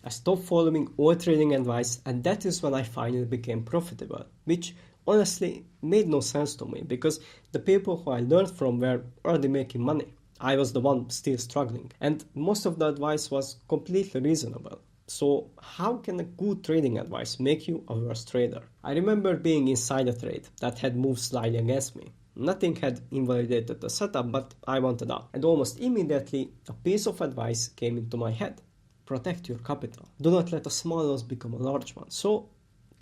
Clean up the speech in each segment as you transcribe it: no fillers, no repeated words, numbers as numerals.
I stopped following all trading advice, and that is when I finally became profitable, which honestly made no sense to me because the people who I learned from were already making money. I was the one still struggling, and most of the advice was completely reasonable. So how can a good trading advice make you a worse trader? I remember being inside a trade that had moved slightly against me. Nothing had invalidated the setup, but I wanted out. And almost immediately, a piece of advice came into my head. Protect your capital. Do not let a small loss become a large one. So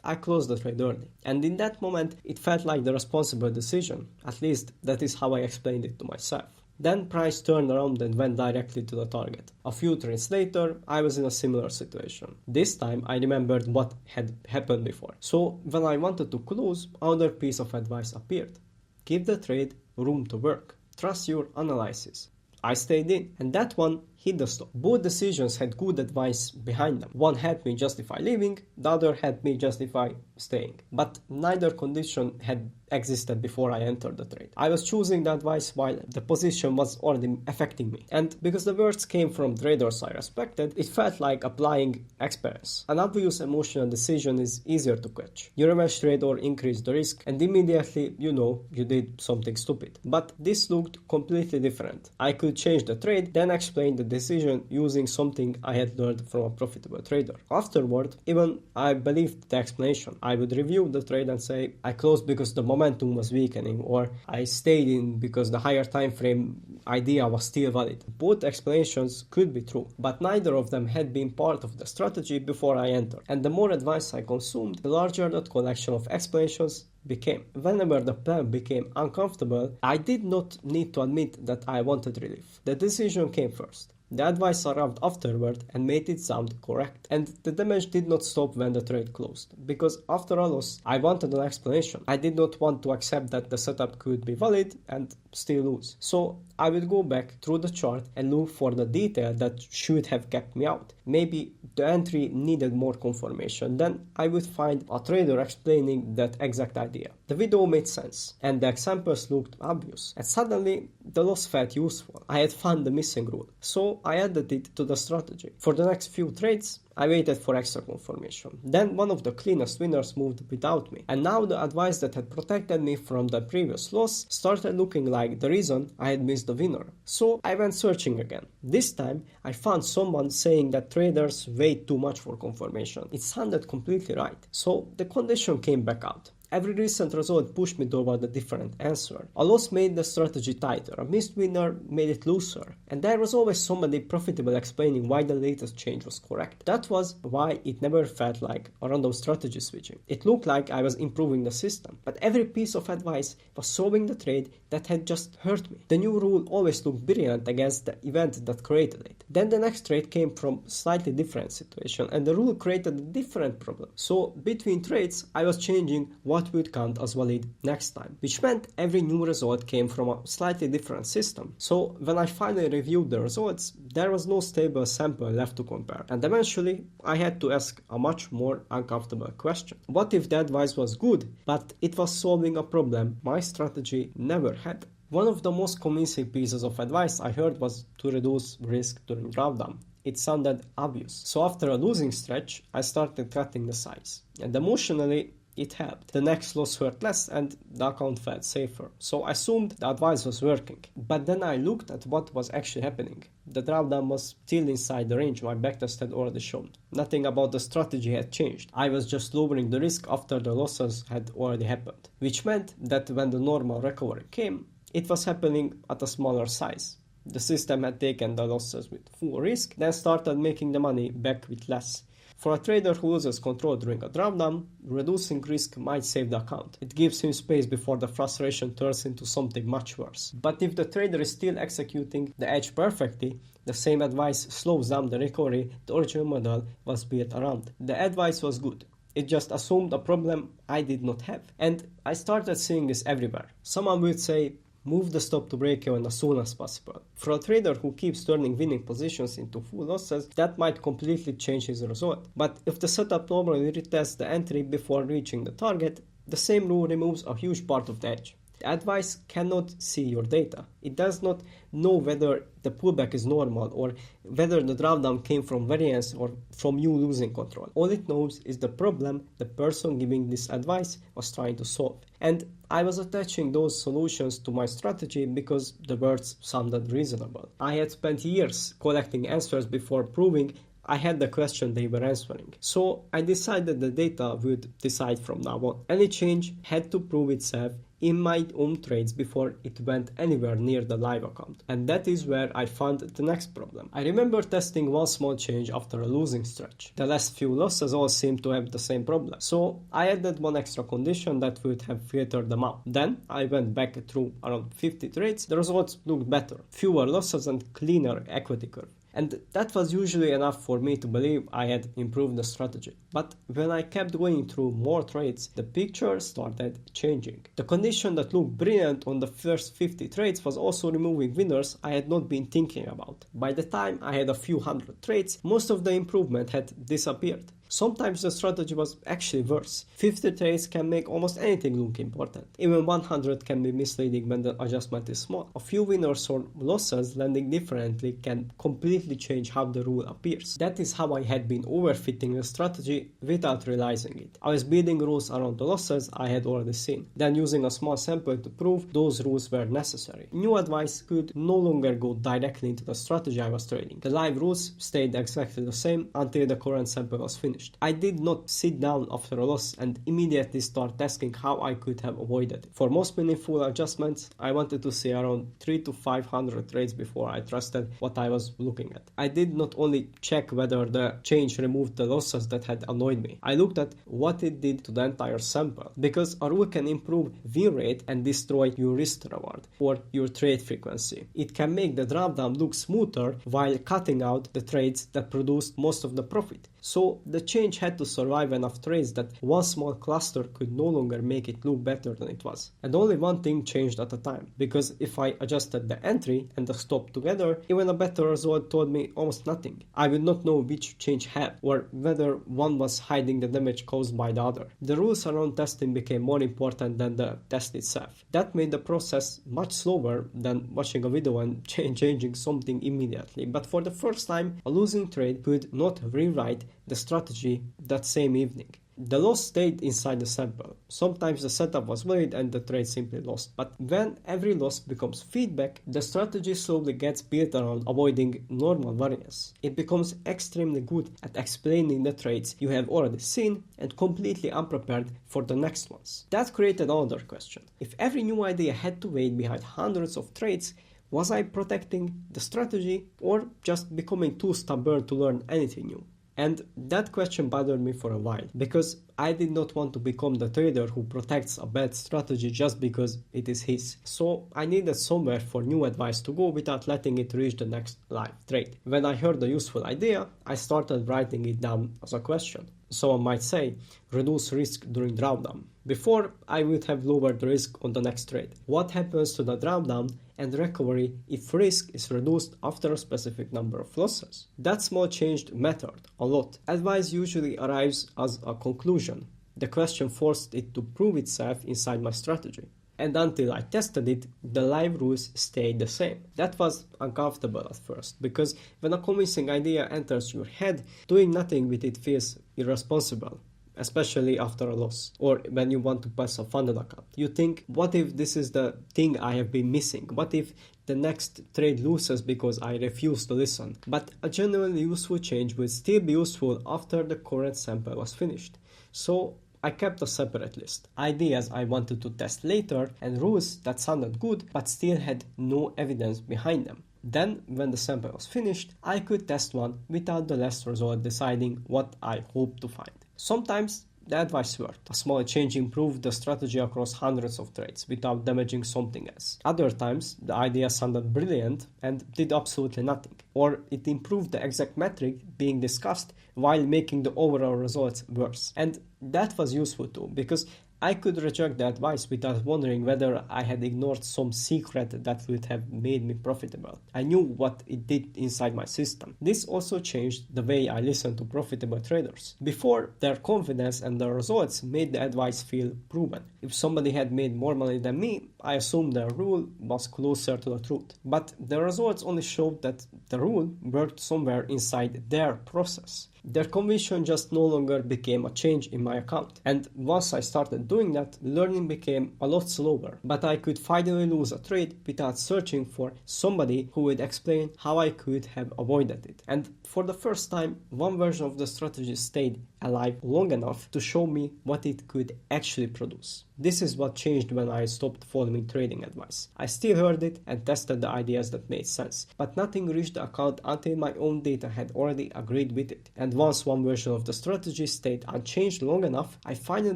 I closed the trade early. And in that moment, it felt like the responsible decision. At least that is how I explained it to myself. Then price turned around and went directly to the target. A few trades later, I was in a similar situation. This time, I remembered what had happened before. So when I wanted to close, another piece of advice appeared. Give the trade room to work. Trust your analysis. I stayed in, and that one hit the stop. Both decisions had good advice behind them. One helped me justify leaving, the other helped me justify staying. But neither condition had existed before I entered the trade. I was choosing the advice while the position was already affecting me. And because the words came from traders I respected, it felt like applying experience. An obvious emotional decision is easier to catch. You reverse trade or increase the risk, and immediately you know you did something stupid. But this looked completely different. I could change the trade, then explain the decision using something I had learned from a profitable trader. Afterward, even I believed the explanation. I would review the trade and say, I closed because the momentum was weakening, or I stayed in because the higher time frame idea was still valid. Both explanations could be true, but neither of them had been part of the strategy before I entered. And the more advice I consumed, the larger that collection of explanations became. Whenever the plan became uncomfortable, I did not need to admit that I wanted relief. The decision came first. The advice arrived afterward and made it sound correct. And the damage did not stop when the trade closed. Because after a loss, I wanted an explanation. I did not want to accept that the setup could be valid and still lose. So I would go back through the chart and look for the detail that should have kept me out. Maybe the entry needed more confirmation. Then I would find a trader explaining that exact idea. The video made sense and the examples looked obvious. And suddenly the loss felt useful. I had found the missing rule. So I added it to the strategy. For the next few trades, I waited for extra confirmation. Then one of the cleanest winners moved without me. And now the advice that had protected me from the previous loss started looking like the reason I had missed the winner. So I went searching again. This time I found someone saying that traders wait too much for confirmation. It sounded completely right. So the condition came back out. Every recent result pushed me toward a different answer. A loss made the strategy tighter, a missed winner made it looser, and there was always somebody profitable explaining why the latest change was correct. That was why it never felt like a random strategy switching. It looked like I was improving the system, but every piece of advice was solving the trade that had just hurt me. The new rule always looked brilliant against the event that created it. Then the next trade came from a slightly different situation, and the rule created a different problem. So between trades, I was changing what would count as valid next time, which meant every new result came from a slightly different system. So when I finally reviewed the results, there was no stable sample left to compare, and eventually I had to ask a much more uncomfortable question. What if the advice was good, but it was solving a problem my strategy never had? One of the most convincing pieces of advice I heard was to reduce risk during drawdown. It sounded obvious. So after a losing stretch, I started cutting the size, and emotionally it helped. The next loss hurt less and the account felt safer. So I assumed the advice was working. But then I looked at what was actually happening. The drawdown was still inside the range my backtest had already shown. Nothing about the strategy had changed. I was just lowering the risk after the losses had already happened. Which meant that when the normal recovery came, it was happening at a smaller size. The system had taken the losses with full risk, then started making the money back with less. For a trader who loses control during a drawdown, reducing risk might save the account. It gives him space before the frustration turns into something much worse. But if the trader is still executing the edge perfectly, the same advice slows down the recovery the original model was built around. The advice was good. It just assumed a problem I did not have. And I started seeing this everywhere. Someone would say, move the stop to break even as soon as possible. For a trader who keeps turning winning positions into full losses, that might completely change his result. But if the setup normally retests the entry before reaching the target, the same rule removes a huge part of the edge. The advice cannot see your data. It does not know whether the pullback is normal or whether the drawdown came from variance or from you losing control. All it knows is the problem the person giving this advice was trying to solve. And I was attaching those solutions to my strategy because the words sounded reasonable. I had spent years collecting answers before proving I had the question they were answering. So I decided the data would decide from now on. Any change had to prove itself in my own trades before it went anywhere near the live account. And that is where I found the next problem. I remember testing one small change after a losing stretch. The last few losses all seemed to have the same problem. So I added one extra condition that would have filtered them out. Then I went back through around 50 trades. The results looked better. Fewer losses and cleaner equity curve. And that was usually enough for me to believe I had improved the strategy. But when I kept going through more trades, the picture started changing. The condition that looked brilliant on the first 50 trades was also removing winners I had not been thinking about. By the time I had a few hundred trades, most of the improvement had disappeared. Sometimes the strategy was actually worse. 50 trades can make almost anything look important. Even 100 can be misleading when the adjustment is small. A few winners or losses landing differently can completely change how the rule appears. That is how I had been overfitting the strategy without realizing it. I was building rules around the losses I had already seen, then using a small sample to prove those rules were necessary. New advice could no longer go directly into the strategy I was trading. The live rules stayed exactly the same until the current sample was finished. I did not sit down after a loss and immediately start asking how I could have avoided it. For most meaningful adjustments, I wanted to see around 300 to 500 trades before I trusted what I was looking at. I did not only check whether the change removed the losses that had annoyed me. I looked at what it did to the entire sample, because a rule can improve win rate and destroy your risk reward or your trade frequency. It can make the drawdown look smoother while cutting out the trades that produced most of the profit. So the change had to survive enough trades that one small cluster could no longer make it look better than it was. And only one thing changed at a time, because if I adjusted the entry and the stop together, even a better result told me almost nothing. I would not know which change had, or whether one was hiding the damage caused by the other. The rules around testing became more important than the test itself. That made the process much slower than watching a video and changing something immediately. But for the first time, a losing trade could not rewrite the strategy that same evening. The loss stayed inside the sample. Sometimes the setup was valid and the trade simply lost. But when every loss becomes feedback, the strategy slowly gets built around avoiding normal variance. It becomes extremely good at explaining the trades you have already seen and completely unprepared for the next ones. That created another question. If every new idea had to wait behind hundreds of trades, was I protecting the strategy or just becoming too stubborn to learn anything new? And that question bothered me for a while, because I did not want to become the trader who protects a bad strategy just because it is his. So I needed somewhere for new advice to go without letting it reach the next live trade. When I heard a useful idea, I started writing it down as a question. Someone might say, reduce risk during drawdown. Before, I would have lowered the risk on the next trade. What happens to the drawdown and recovery if risk is reduced after a specific number of losses? That small change mattered a lot. Advice usually arrives as a conclusion. The question forced it to prove itself inside my strategy. And until I tested it, the live rules stayed the same. That was uncomfortable at first, because when a convincing idea enters your head, doing nothing with it feels irresponsible, especially after a loss, or when you want to pass a funded account. You think, what if this is the thing I have been missing? What if the next trade loses because I refuse to listen? But a genuinely useful change will still be useful after the current sample was finished. So I kept a separate list. Ideas I wanted to test later and rules that sounded good but still had no evidence behind them. Then, when the sample was finished, I could test one without the last result deciding what I hoped to find. Sometimes the advice worked. A small change improved the strategy across hundreds of trades without damaging something else. Other times, the idea sounded brilliant and did absolutely nothing. Or it improved the exact metric being discussed while making the overall results worse. And that was useful too, because I could reject the advice without wondering whether I had ignored some secret that would have made me profitable. I knew what it did inside my system. This also changed the way I listened to profitable traders. Before, their confidence and their results made the advice feel proven. If somebody had made more money than me, I assumed their rule was closer to the truth. But the results only showed that the rule worked somewhere inside their process. Their conviction just no longer became a change in my account. And once I started doing that, learning became a lot slower. But I could finally lose a trade without searching for somebody who would explain how I could have avoided it. And for the first time, one version of the strategy stayed alive long enough to show me what it could actually produce. This is what changed when I stopped following trading advice. I still heard it and tested the ideas that made sense, but nothing reached the account until my own data had already agreed with it. And once one version of the strategy stayed unchanged long enough, I finally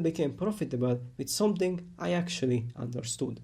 became profitable with something I actually understood.